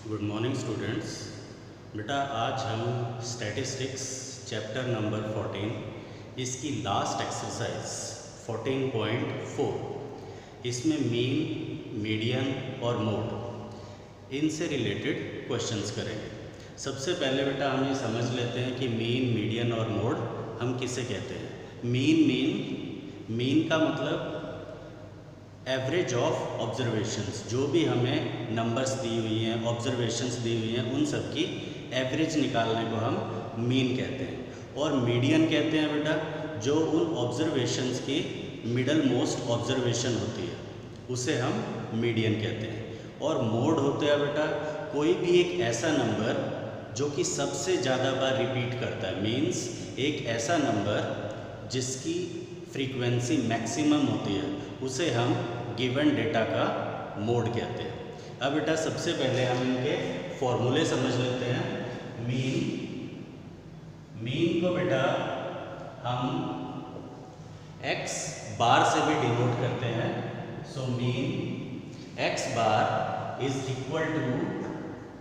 Good morning students. बेटा आज हम स्टैटिस्टिक्स चैप्टर नंबर 14 इसकी लास्ट एक्सरसाइज 14.4 इसमें मीन, मीडियन और मोड इनसे रिलेटेड क्वेश्चंस करेंगे। सबसे पहले बेटा हम ये समझ लेते हैं कि मीन, मीडियन और मोड हम किसे कहते हैं। मीन का मतलब एवरेज ऑफ ऑब्जर्वेशंस, जो भी हमें नंबर्स दी हुई हैं, ऑब्जर्वेशंस दी हुई हैं, उन सब की एवरेज निकालने को हम मीन कहते हैं। और मीडियन कहते हैं बेटा जो उन ऑब्जर्वेशंस की मिडल मोस्ट ऑब्जर्वेशन होती है, उसे हम मीडियन कहते हैं। और मोड होता है बेटा कोई भी एक ऐसा नंबर जो कि सबसे ज़्यादा बार रिपीट करता है, मीन्स एक ऐसा नंबर जिसकी फ्रीक्वेंसी मैक्सिमम होती है, उसे हम गिवन डेटा का मोड कहते हैं। अब बेटा सबसे पहले हम इनके फॉर्मूले समझ लेते हैं। मीन को बेटा हम x बार से भी डिनोट करते हैं। So mean x bar is equal to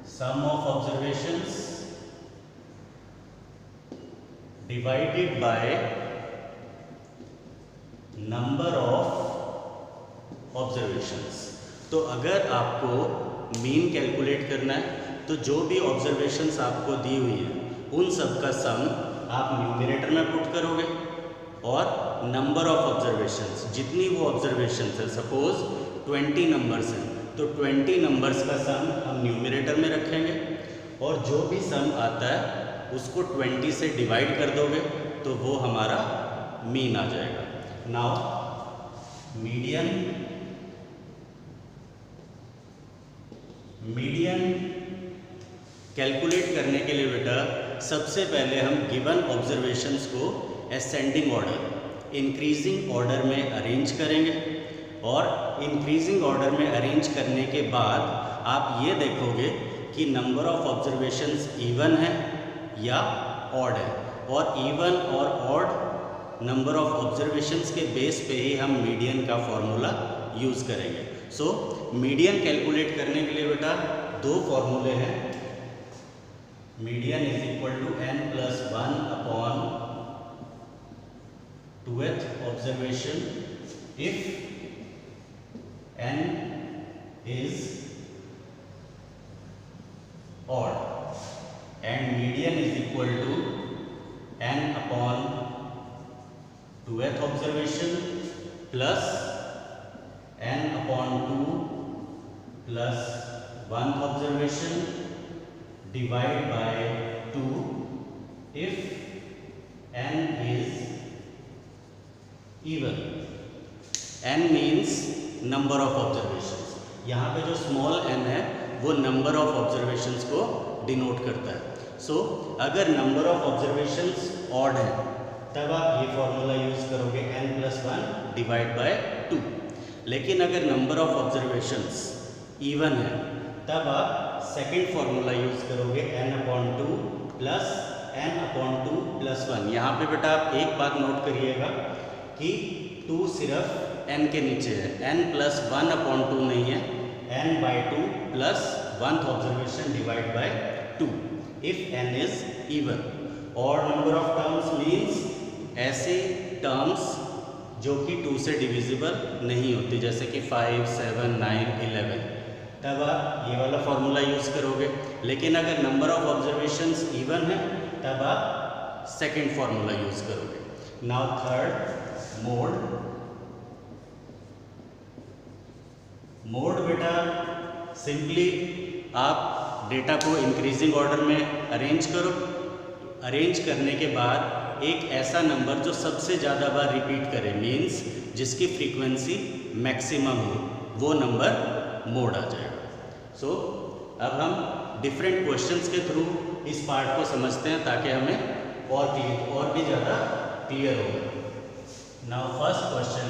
sum of observations divided by number of observations. तो अगर आपको मीन कैलकुलेट करना है तो जो भी ऑब्जर्वेशंस आपको दी हुई है उन सब का सम आप न्यूमरेटर में पुट करोगे और नंबर ऑफ ऑब्जर्वेशंस, जितनी वो ऑब्जर्वेशंस है, सपोज 20 नंबर्स हैं तो 20 नंबर्स का सम हम न्यूमरेटर में रखेंगे और जो भी सम आता है उसको 20 से डिवाइड कर दोगे तो वो हमारा मीन आ जाएगा। नाउ मीडियन कैलकुलेट करने के लिए बेटा सबसे पहले हम गिवन ऑब्जर्वेशंस को असेंडिंग ऑर्डर, इंक्रीजिंग ऑर्डर में अरेंज करेंगे और इंक्रीजिंग ऑर्डर में अरेंज करने के बाद आप ये देखोगे कि नंबर ऑफ ऑब्जर्वेशंस इवन है या ऑड है, और इवन और ऑड नंबर ऑफ ऑब्जर्वेशंस के बेस पे ही हम मीडियन का फॉर्मूला यूज़ करेंगे। सो मीडियन कैलकुलेट करने के लिए बेटा दो फॉर्मूले हैं। Median is equal to n+1 upon 2th observation if n is odd, and median is equal to n upon 2th observation plus n upon 2 plus 1th observation divide by 2 if n is even. n means number of observations, यहाँ पे जो small n है वो number of observations को denote करता है। सो अगर number of observations odd है तब आप ये फॉर्मूला यूज करोगे n+1 डिवाइड बाय 2। लेकिन अगर नंबर ऑफ ऑब्जर्वेशंस इवन है तब आप सेकेंड फॉर्मूला यूज करोगे n/2 प्लस n/2 प्लस 1। यहाँ पे बेटा आप एक बात नोट करिएगा कि 2 सिर्फ n के नीचे है, n+1/2 नहीं है, n/2 plus 1th observation divide by 2 if n is even. और नंबर ऑफ टर्म्स मीन्स ऐसे टर्म्स जो कि 2 से डिविजिबल नहीं होती, जैसे कि 5, 7, 9, 11, तब आप ये वाला फॉर्मूला यूज़ करोगे। लेकिन अगर नंबर ऑफ ऑब्जर्वेशंस इवन है तब आप सेकेंड फॉर्मूला यूज़ करोगे। नाउ थर्ड मोड बेटा सिंपली आप डेटा को इंक्रीजिंग ऑर्डर में अरेंज करो, अरेंज करने के बाद एक ऐसा नंबर जो सबसे ज़्यादा बार रिपीट करे, मीन्स जिसकी फ्रीक्वेंसी मैक्सिमम हो, वो नंबर मोड आ जाएगा। सो अब हम डिफरेंट क्वेश्चंस के थ्रू इस पार्ट को समझते हैं ताकि हमें और भी ज़्यादा क्लियर होगा। Now first question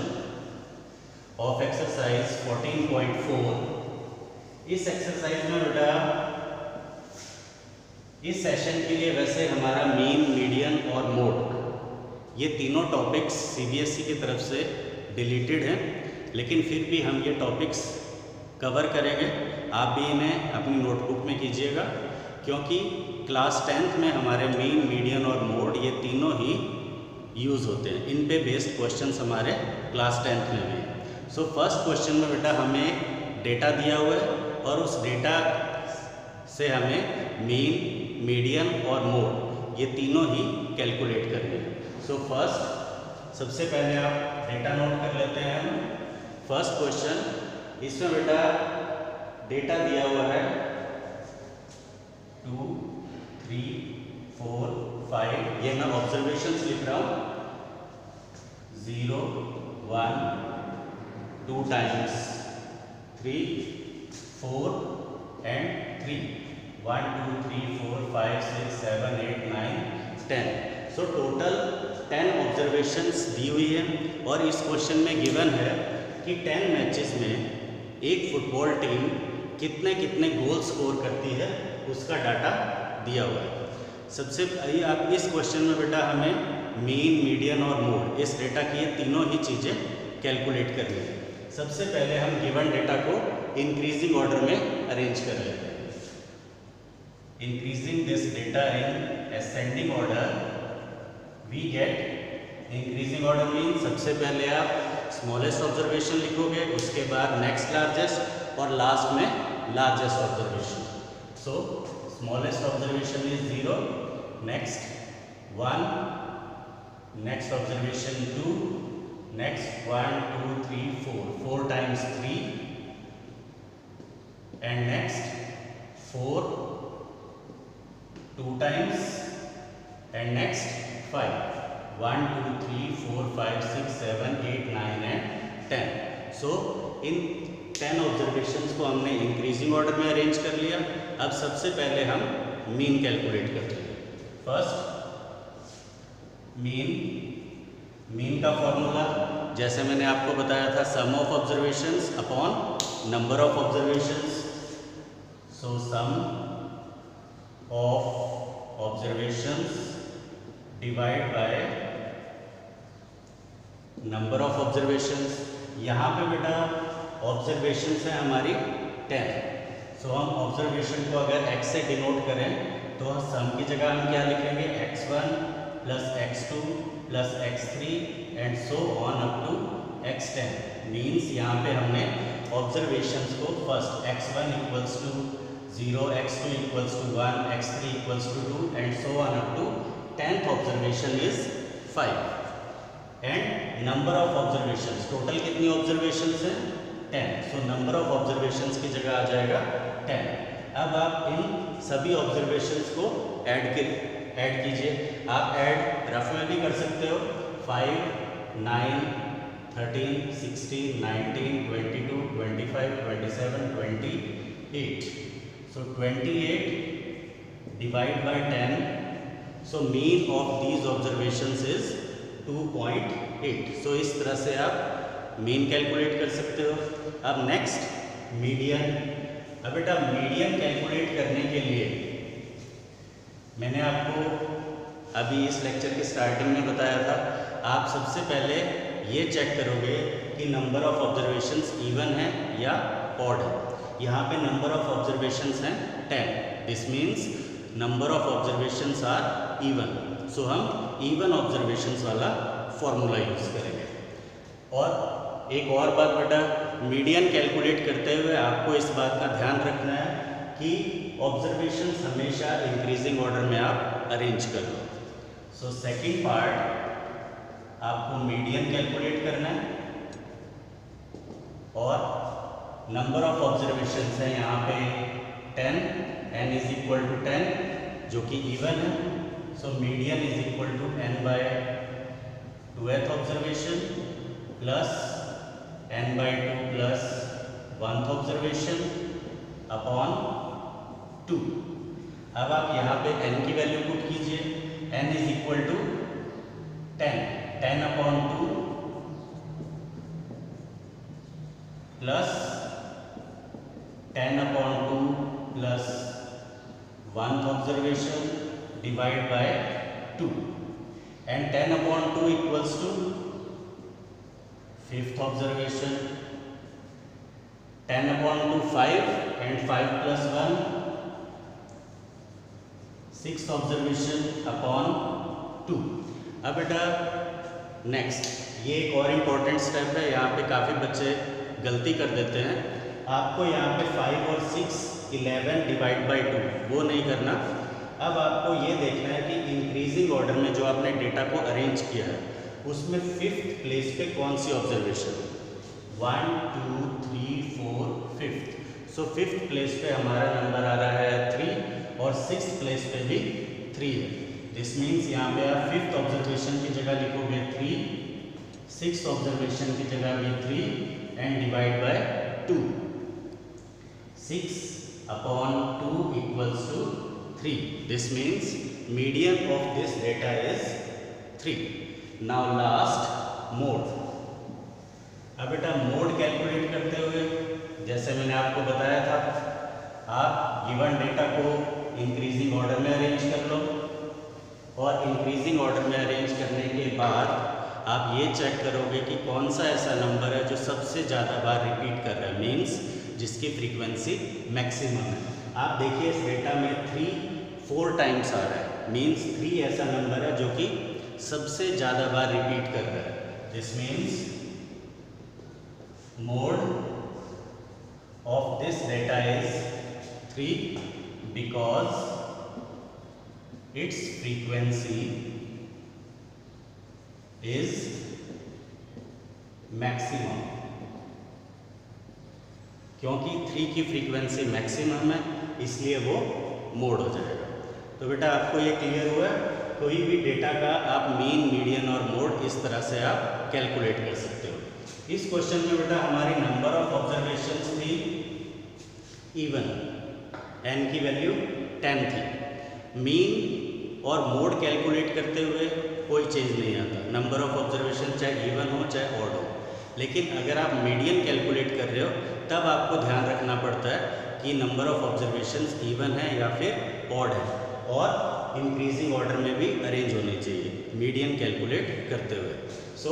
of exercise 14.4। इस एक्सरसाइज में बेटा इस सेशन के लिए वैसे हमारा मीन, मीडियन और मोड ये तीनों टॉपिक्स CBSE की तरफ से डिलीटेड हैं, लेकिन फिर भी हम ये टॉपिक्स कवर करेंगे। आप भी इन्हें अपनी नोटबुक में कीजिएगा, क्योंकि क्लास 10th में हमारे मीन, मीडियन और मोड ये तीनों ही यूज़ होते हैं। इन पे बेस्ड क्वेश्चंस हमारे क्लास 10th में भी। सो फर्स्ट क्वेश्चन में बेटा हमें डेटा दिया हुआ है और उस डेटा से हमें मीन, मीडियन और मोड ये तीनों ही कैलकुलेट करने हैं। सो फर्स्ट सबसे पहले आप डेटा नोट कर लेते हैं। फर्स्ट क्वेश्चन, इसमें बेटा डेटा दिया हुआ है 2, 3, 4, 5, ये मैं ऑब्जर्वेशंस लिख रहा हूँ। 0, 1, 2 times 3, 4 and 3, 1, 2, 3, 4, 5, 6, 7, 8, 9, 10। So total 10 observations दी हुई है और इस क्वेश्चन में गिवन है कि 10 मैचेस में एक फुटबॉल टीम कितने कितने गोल स्कोर करती है, उसका डाटा दिया हुआ है। सबसे पहले आप इस क्वेश्चन में बेटा हमें मीन, मीडियन और मोड इस डेटा की ये तीनों ही चीज़ें कैलकुलेट करनी है। सबसे पहले हम गिवन डेटा को इंक्रीजिंग ऑर्डर में अरेंज कर लेते हैं। Increasing this data in ascending order we get, increasing order mean सबसे पहले आप स्मॉलेस्ट ऑब्जर्वेशन लिखोगे, उसके बाद नेक्स्ट लार्जेस्ट और लास्ट में largest observation. So smallest observation is 0, next 1, next observation 2, next 1, 2, 3, 4 times 3 and next 4, 2 times and next 5, 1, 2, 3, 4, 5, 6, 7, 8, 9 and 10। So in 10 observations को हमने इंक्रीजिंग ऑर्डर में अरेंज कर लिया। अब सबसे पहले हम मीन कैलकुलेट करते हैं। फर्स्ट मीन का फॉर्मूला जैसे मैंने आपको बताया था, sum of observations upon number of observations. So sum of observations divide by number of observations. यहाँ पे बेटा ऑब्जर्वेशंस है हमारी 10। सो हम ऑब्जर्वेशन को अगर x से डिनोट करें तो सम की जगह हम क्या लिखेंगे, x1 plus x2 plus x3 and so on up to x10। Means यहाँ पे हमने ऑब्जर्वेशंस को first x1 equals to 0, x2 equals to 1, x3 equals to 2 and so on up to 10th observation is 5 and number of observations, total कितनी observations हैं 10। So number of observations की जगह आ जाएगा 10। अब आप इन सभी ऑब्जर्वेशंस को ऐड कीजिए। आप ऐड रफ में भी कर सकते हो। 5, 9, 13, 16, 19, 22, 25, 27, 28। सो 28 divide by 10। So mean of these observations is 2.8। सो इस तरह से आप मीन कैलकुलेट कर सकते हो। अब नेक्स्ट मीडियन। अब बेटा मीडियन कैलकुलेट करने के लिए मैंने आपको अभी इस लेक्चर के स्टार्टिंग में बताया था, आप सबसे पहले ये चेक करोगे कि नंबर ऑफ ऑब्जर्वेशंस इवन है या ऑड है। यहाँ पे नंबर ऑफ ऑब्जर्वेशंस हैं 10। This means number of observations are even. So हम इवन ऑब्जर्वेशंस वाला फॉर्मूला यूज़ करेंगे। और एक और बात बेटा, मीडियन कैलकुलेट करते हुए आपको इस बात का ध्यान रखना है कि ऑब्जर्वेशंस हमेशा इंक्रीजिंग ऑर्डर में आप अरेंज कर लो। सो सेकेंड पार्ट आपको मीडियन कैलकुलेट करना है और नंबर ऑफ ऑब्जर्वेशंस है यहाँ पे 10, n इज इक्वल टू 10 जो कि इवन है। So median is equal to n by 2th observation plus n by 2 plus 1th observation upon 2। अब आप यहाँ पे n की वैल्यू पुट कीजिए। n is equal to 10 upon 2 plus 10 upon 2 plus 1th observation divide by 2 and 10 upon 2 equals to 5th observation 10/2 5 and 5 plus 1 6 observation upon 2। अब बेटा next ये एक और इम्पोर्टेंट स्टेप है, यहाँ पे काफ़ी बच्चे गलती कर देते हैं। आपको यहाँ पे 5 और 6 11 डिवाइड बाई 2 वो नहीं करना। अब आपको ये देखना है कि इंक्रीजिंग ऑर्डर में जो आपने डेटा को अरेंज किया है उसमें 5th प्लेस पे कौन सी ऑब्जर्वेशन, 1 2 3 4 5th। सो 5th प्लेस पे हमारा नंबर आ रहा है 3 और 6th प्लेस पे भी 3 है। दिस मीन्स यहाँ पे आप 5th ऑब्जर्वेशन की जगह लिखोगे 3, 6th ऑब्जर्वेशन की जगह भी 3 and divide by 2। 6 upon 2 equals to 3. This means median of this data is 3. Now last mode. अब बेटा मोड कैलकुलेट करते हुए जैसे मैंने आपको बताया था, आप गिवन डेटा को इंक्रीजिंग ऑर्डर में अरेंज कर लो और इंक्रीजिंग ऑर्डर में अरेंज करने के बाद आप ये चेक करोगे कि कौन सा ऐसा नंबर है जो सबसे ज़्यादा बार रिपीट कर रहा है, मीन्स जिसकी फ्रीक्वेंसी मैक्सिमम है। आप देखिए इस डेटा में 3 4 टाइम्स आ रहा है, मीन्स 3 ऐसा नंबर है जो कि सबसे ज़्यादा बार रिपीट कर रहा है। This means mode of this data is 3 because it's frequency is maximum. क्योंकि 3 की फ्रीक्वेंसी मैक्सिमम है इसलिए वो मोड हो जाएगा। तो बेटा आपको ये क्लियर हुआ है, कोई भी डेटा का आप मीन, मीडियन और मोड इस तरह से आप कैलकुलेट कर सकते हो। इस क्वेश्चन में बेटा हमारी नंबर ऑफ ऑब्जर्वेशंस थी इवन, n की वैल्यू 10 थी। मीन और मोड कैलकुलेट करते हुए कोई चेंज नहीं आता, नंबर ऑफ ऑब्जर्वेशन चाहे इवन हो चाहे ऑड हो। लेकिन अगर आप मीडियन कैलकुलेट कर रहे हो तब आपको ध्यान रखना पड़ता है कि नंबर ऑफ ऑब्जर्वेशंस इवन है या फिर ऑड है, और इंक्रीजिंग ऑर्डर में भी अरेंज होने चाहिए मीडियन कैलकुलेट करते हुए। सो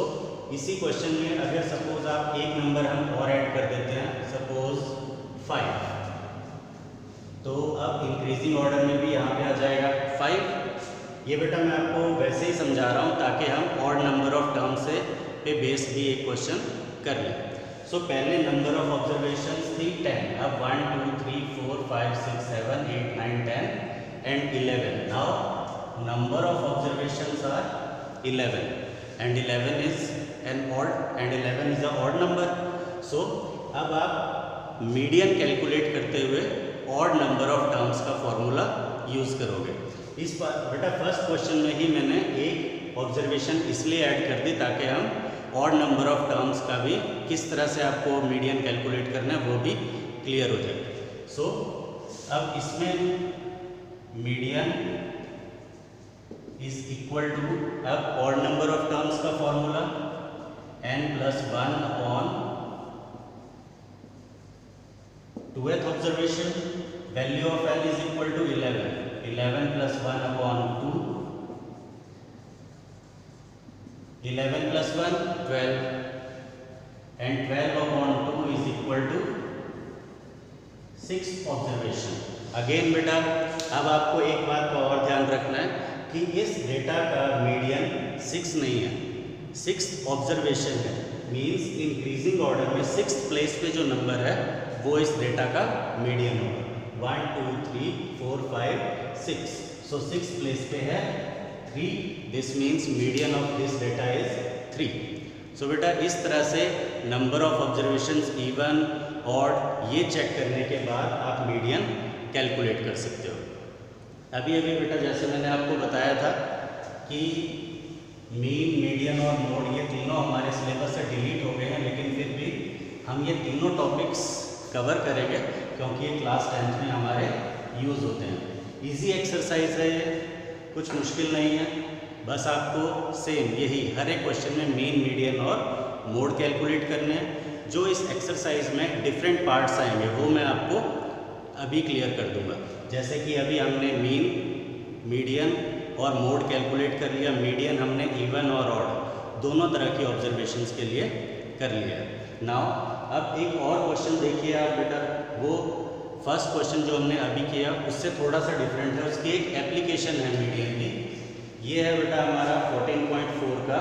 इसी क्वेश्चन में अगर सपोज आप एक नंबर हम और ऐड कर देते हैं, सपोज 5, तो अब इंक्रीजिंग ऑर्डर में भी यहाँ पे आ जाएगा 5। ये बेटा मैं आपको वैसे ही समझा रहा हूँ ताकि हम ऑड नंबर ऑफ टर्म से पे बेस्ड भी एक क्वेश्चन कर लें। सो पहले नंबर ऑफ ऑब्जर्वेशंस थी 10, अब 1 2 3 4 5 6 7 8 9 10 and 11. Now number of observations are 11 and 11 is an odd and 11 is a odd number. So अब आप मीडियन कैलकुलेट करते हुए ऑड नंबर ऑफ टर्म्स का फॉर्मूला यूज़ करोगे। इस पर बेटा फर्स्ट क्वेश्चन में ही मैंने एक ऑब्जर्वेशन इसलिए ऐड कर दी ताकि हम ऑड नंबर ऑफ टर्म्स का भी किस तरह से आपको मीडियन कैलकुलेट करना है वो भी क्लियर हो जाए। सो अब इसमें मीडियन इज इक्वल टू, अब ऑड नंबर ऑफ टर्म्स का formula n+1 upon 2th observation, value of n is equal to 11, 11 + 1 upon 2, 11 + 1 12 and 12 upon 2 is equal to 6 observation. Again बेटा अब आपको एक बात का और ध्यान रखना है कि इस डेटा का मीडियन 6 नहीं है, 6th ऑब्जर्वेशन है, मीन्स इंक्रीजिंग ऑर्डर में 6th प्लेस पे जो नंबर है वो इस डेटा का मीडियन होगा। 1 2 3 4 5 6, सो 6th प्लेस पे है 3, this means median of this data is 3। सो बेटा इस तरह से number of observations even odd ये चेक करने के बाद आप मीडियन कैलकुलेट कर सकते हो। अभी अभी बेटा जैसे मैंने आपको बताया था कि मीन, मीडियन और मोड ये तीनों हमारे सिलेबस से डिलीट हो गए हैं, लेकिन फिर भी हम ये तीनों टॉपिक्स कवर करेंगे क्योंकि ये क्लास 10th में हमारे यूज़ होते हैं। इजी एक्सरसाइज है ये, कुछ मुश्किल नहीं है, बस आपको सेम यही हर एक क्वेश्चन में मीन, मीडियन और मोड कैलकुलेट करने हैं। जो इस एक्सरसाइज में डिफरेंट पार्ट्स आएंगे वो मैं आपको अभी क्लियर कर दूंगा। जैसे कि अभी हमने मीन, मीडियन और मोड कैलकुलेट कर लिया, मीडियन हमने इवन और ऑड दोनों तरह की ऑब्जर्वेशंस के लिए कर लिया। नाउ अब एक और क्वेश्चन देखिए आप बेटा, वो फर्स्ट क्वेश्चन जो हमने अभी किया उससे थोड़ा सा डिफरेंट है, उसकी एक एप्लीकेशन है मीडियन की। ये है बेटा हमारा 14.4 का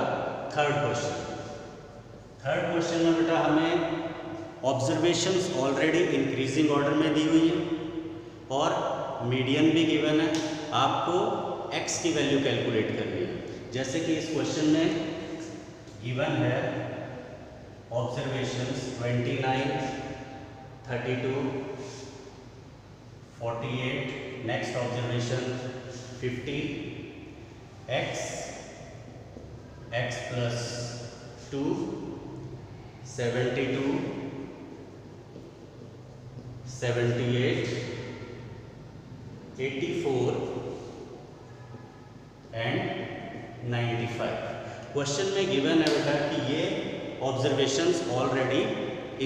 थर्ड क्वेश्चन। थर्ड क्वेश्चन में बेटा हमें ऑब्जर्वेशंस ऑलरेडी इंक्रीजिंग ऑर्डर में दी हुई है और मीडियन भी गिवन है, आपको x की वैल्यू कैलकुलेट करनी है। जैसे कि इस क्वेश्चन में गिवन है observations 29, 32, 48, next observation 50, x plus 2, 72, 78, 84 and 95। Question में गिवन है बेटा कि ये ऑब्जर्वेशंस ऑलरेडी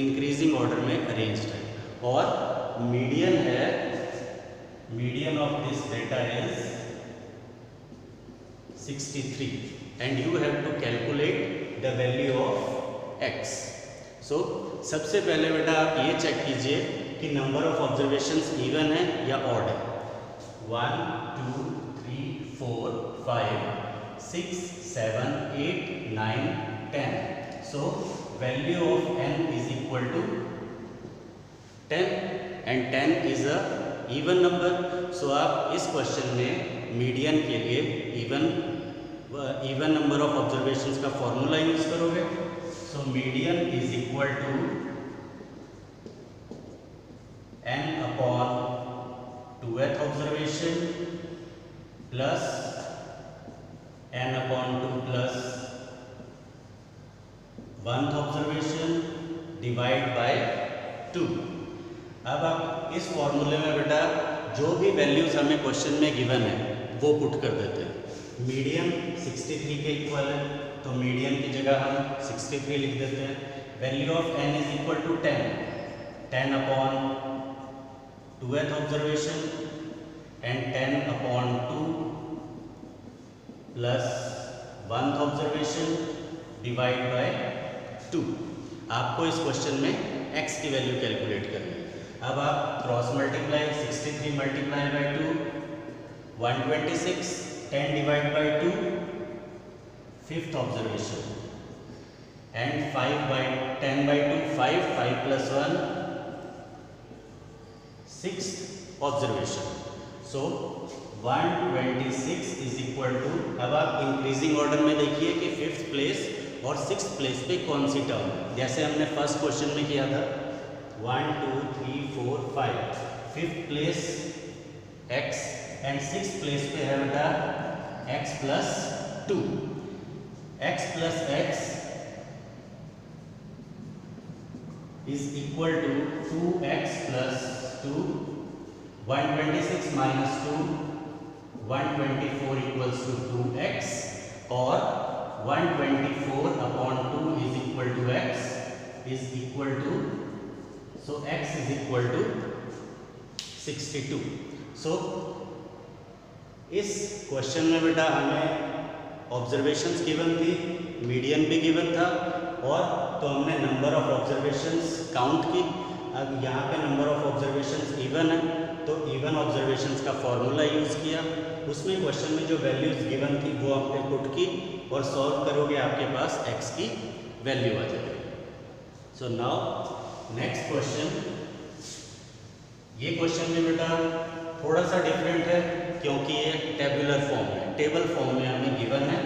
इंक्रीजिंग ऑर्डर में अरेंज्ड है और मीडियन है, median of this data is 63 and you have to calculate the value of x। So सबसे पहले बेटा आप ये चेक कीजिए कि नंबर ऑफ ऑब्जर्वेशंस इवन है या ऑड है। 1 2 3 4 5 6 7 8 9 10। So value of n is equal to 10 and 10 is a even number. So आप इस क्वेश्चन में मीडियन के लिए इवन नंबर ऑफ ऑब्जर्वेशंस का फॉर्मूला यूज करोगे। So median is equal to n upon 2th observation plus n upon 2 plus 1th observation divide by 2। अब आप इस फॉर्मूले में बेटा जो भी वैल्यूज हमें क्वेश्चन में गिवन है वो पुट कर देते हैं। मीडियन 63 के इक्वल है तो मीडियन की जगह हम 63 लिख देते हैं। Value of n is equal to 10 upon 2th observation and 10 upon 2 plus 1th observation divide by 2। आपको इस क्वेश्चन में x की वैल्यू कैलकुलेट करनी है। अब आप cross multiply 63 multiply by 2 126, 10 divide by 2 5th observation and 5 by 10 by 2 5 5 plus 1 6th observation. So 126 is equal to, अब आप इंक्रीजिंग ऑर्डर में देखिए कि 5th प्लेस और 6th प्लेस पे कौन सी टर्म है, जैसे हमने फर्स्ट क्वेश्चन में किया था 1 2 3 4 5। 5th place x and 6th place पे है बेटा x plus 2। x plus x is equal to 2x plus 2। 126 minus 2 124 equals to 2x और 124 upon 2 is equal to x is equal to, so x is equal to 62। So इस question में बेटा हमें observations given थी, median भी given था और तो हमने नंबर ऑफ ऑब्जर्वेशंस काउंट की। अब यहाँ पे नंबर ऑफ ऑब्जर्वेशंस इवन है तो इवन ऑब्जर्वेशंस का फॉर्मूला यूज़ किया। उसमें क्वेश्चन में जो वैल्यूज गिवन थी वो आपने पुट की और सॉल्व करोगे आपके पास x की वैल्यू आ जाएगी। सो नाउ नेक्स्ट क्वेश्चन, ये क्वेश्चन में बेटा थोड़ा सा डिफरेंट है क्योंकि ये टेबुलर फॉर्म है, टेबल फॉर्म में हमें गिवन है,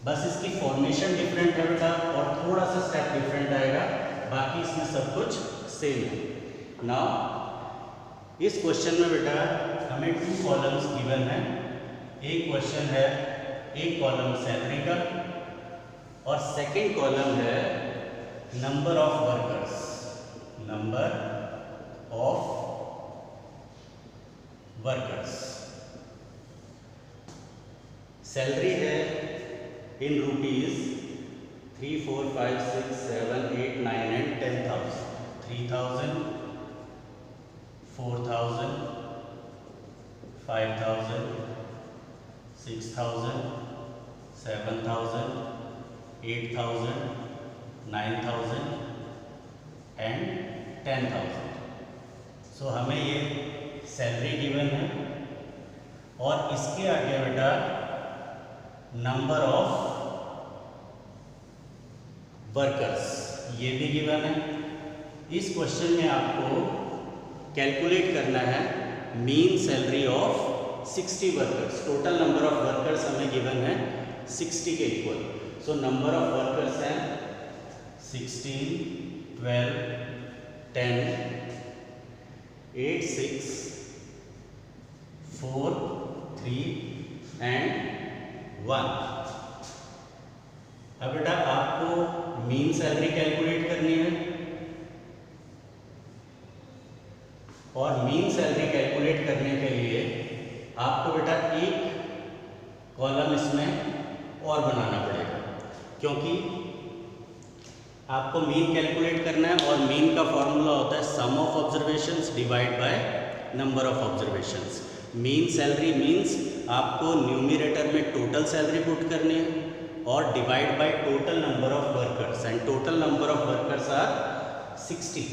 बस इसकी फॉर्मेशन डिफरेंट है बेटा और थोड़ा सा स्टेप डिफरेंट आएगा, बाकी इसमें सब कुछ सेम है। नाउ इस क्वेश्चन में बेटा हमें 2 कॉलम्स गिवन है। एक क्वेश्चन है, एक कॉलम सैलरी का और सेकंड कॉलम है number of workers, number of workers. Salary है इन रुपीज 3 4 5 6 7 8 9 एंड 10,000। 3,000 4,000 5,000 6,000 7,000 8,000 9,000 एंड 10,000। सो हमें ये सैलरी गिवन है और इसके आगे बेटा नंबर ऑफ वर्कर्स ये भी गिवन है। इस क्वेश्चन में आपको कैलकुलेट करना है mean salary of 60 workers. Total number of workers हमें गिवन है 60 के equal. So number of workers हैं 16, 12, 10, 8, 6, 4, 3 एंड 1। अब बेटा आपको मीन सैलरी कैलकुलेट करनी है और मीन सैलरी कैलकुलेट करने के लिए आपको बेटा एक कॉलम इसमें और बनाना पड़ेगा, क्योंकि आपको मीन कैलकुलेट करना है और मीन का फॉर्मूला होता है sum of observations divide by number of observations. Mean salary means आपको न्यूमरेटर में टोटल सैलरी पुट करनी है और divide by total number of workers, and total number of workers are 60।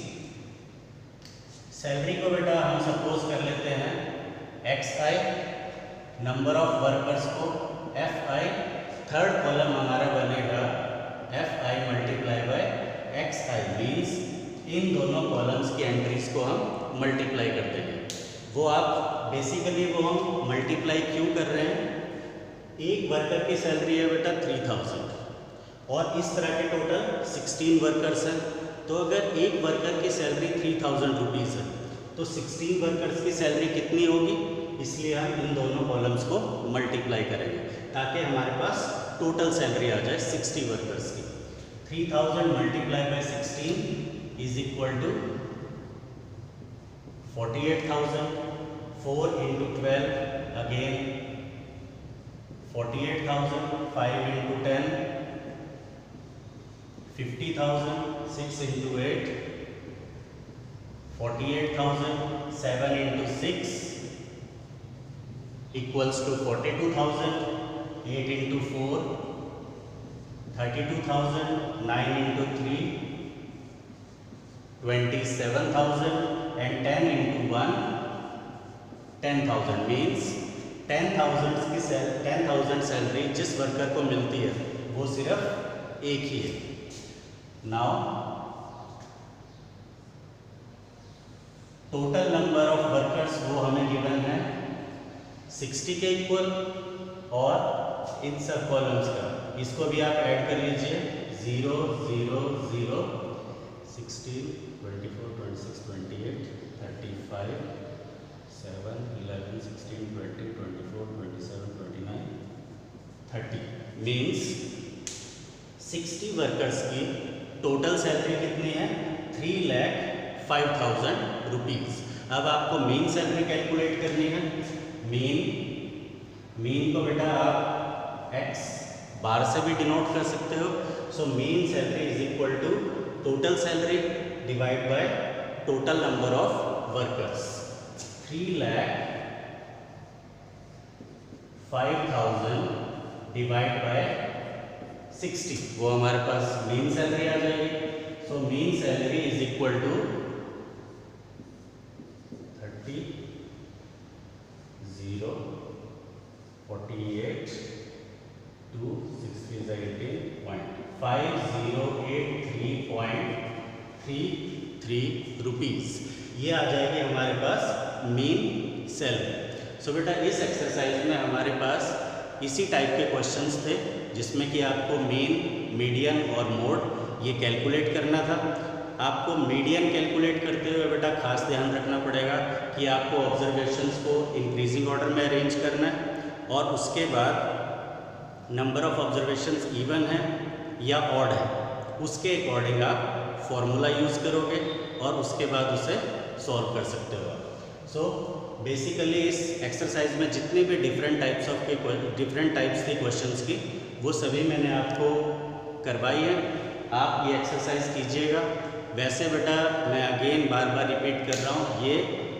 Salary को बेटा हम सपोज कर लेते हैं XI, नंबर ऑफ वर्कर्स को FI, थर्ड कॉलम हमारा बनेगा FI multiply by XI, means इन दोनों कॉलम्स की एंट्रीज को हम मल्टीप्लाई कर देंगे। वो आप बेसिकली वो हम मल्टीप्लाई क्यों कर रहे हैं, एक वर्कर की सैलरी है बेटा 3000 और इस तरह के टोटल 16 वर्कर्स हैं। तो अगर एक वर्कर की सैलरी 3000 रुपीज़ है तो 16 वर्कर्स की सैलरी कितनी होगी, इसलिए हम इन दोनों कॉलम्स को मल्टीप्लाई करेंगे ताकि हमारे पास टोटल सैलरी आ जाए 60 वर्कर्स की। 3000 multiply by 16 is equal to 48,000। 4 into 12 again 48,000, 5 into 10 50,000, 6 into 8 48,000, 7 into 6 equals to 42,000, 8 into 4 32,000, 9 into 3 27,000 and 10 into 1 10,000 means 10,000 salary जिस वर्कर को मिलती है वो सिर्फ एक ही है। Now total number of workers वो हमें गिवन है 60 के इक्वल और इन सब कॉलम्स का इसको भी आप ऐड कर लीजिए 0 0 0 16 24 26 28 35 7 11 16 20 24 27 29 30 मीन्स 60 वर्कर्स की टोटल सैलरी कितनी है 3,05,000 रुपीज़। अब आपको मीन सैलरी कैलकुलेट करनी है। मीन को बेटा आप x बार से भी डिनोट कर सकते हो। So mean salary is equal to total salary divide by total number of workers. 3,05,000 divide by 60 वो हमारे पास मीन सैलरी आ जाएगी। So mean salary is equal to 30 0 48 2 60 is 18.5083.33 rupees ये आ जाएगी हमारे पास मीन सैलरी। सो बेटा इस एक्सरसाइज में हमारे पास इसी टाइप के क्वेश्चंस थे जिसमें कि आपको मीन, मीडियन और मोड ये कैलकुलेट करना था। आपको मीडियन कैलकुलेट करते हुए बेटा खास ध्यान रखना पड़ेगा कि आपको ऑब्जर्वेशंस को इंक्रीजिंग ऑर्डर में अरेंज करना है और उसके बाद नंबर ऑफ ऑब्जर्वेशंस इवन है या ऑड है उसके अकॉर्डिंग आप फॉर्मूला यूज़ करोगे और उसके बाद उसे सॉल्व कर सकते हो। सो बेसिकली इस एक्सरसाइज में जितने भी डिफरेंट टाइप्स थी क्वेश्चंस की वो सभी मैंने आपको करवाई है। आप ये एक्सरसाइज कीजिएगा। वैसे बेटा मैं अगेन बार बार रिपीट कर रहा हूँ ये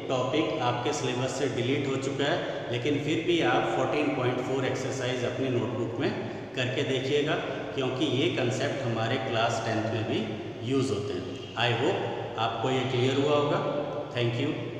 टॉपिक आपके सिलेबस से डिलीट हो चुका है, लेकिन फिर भी आप 14.4 एक्सरसाइज अपनी नोटबुक में करके देखिएगा क्योंकि ये कंसेप्ट हमारे क्लास 10th में भी यूज़ होते हैं। आई होप आपको ये क्लियर हुआ होगा। Thank you.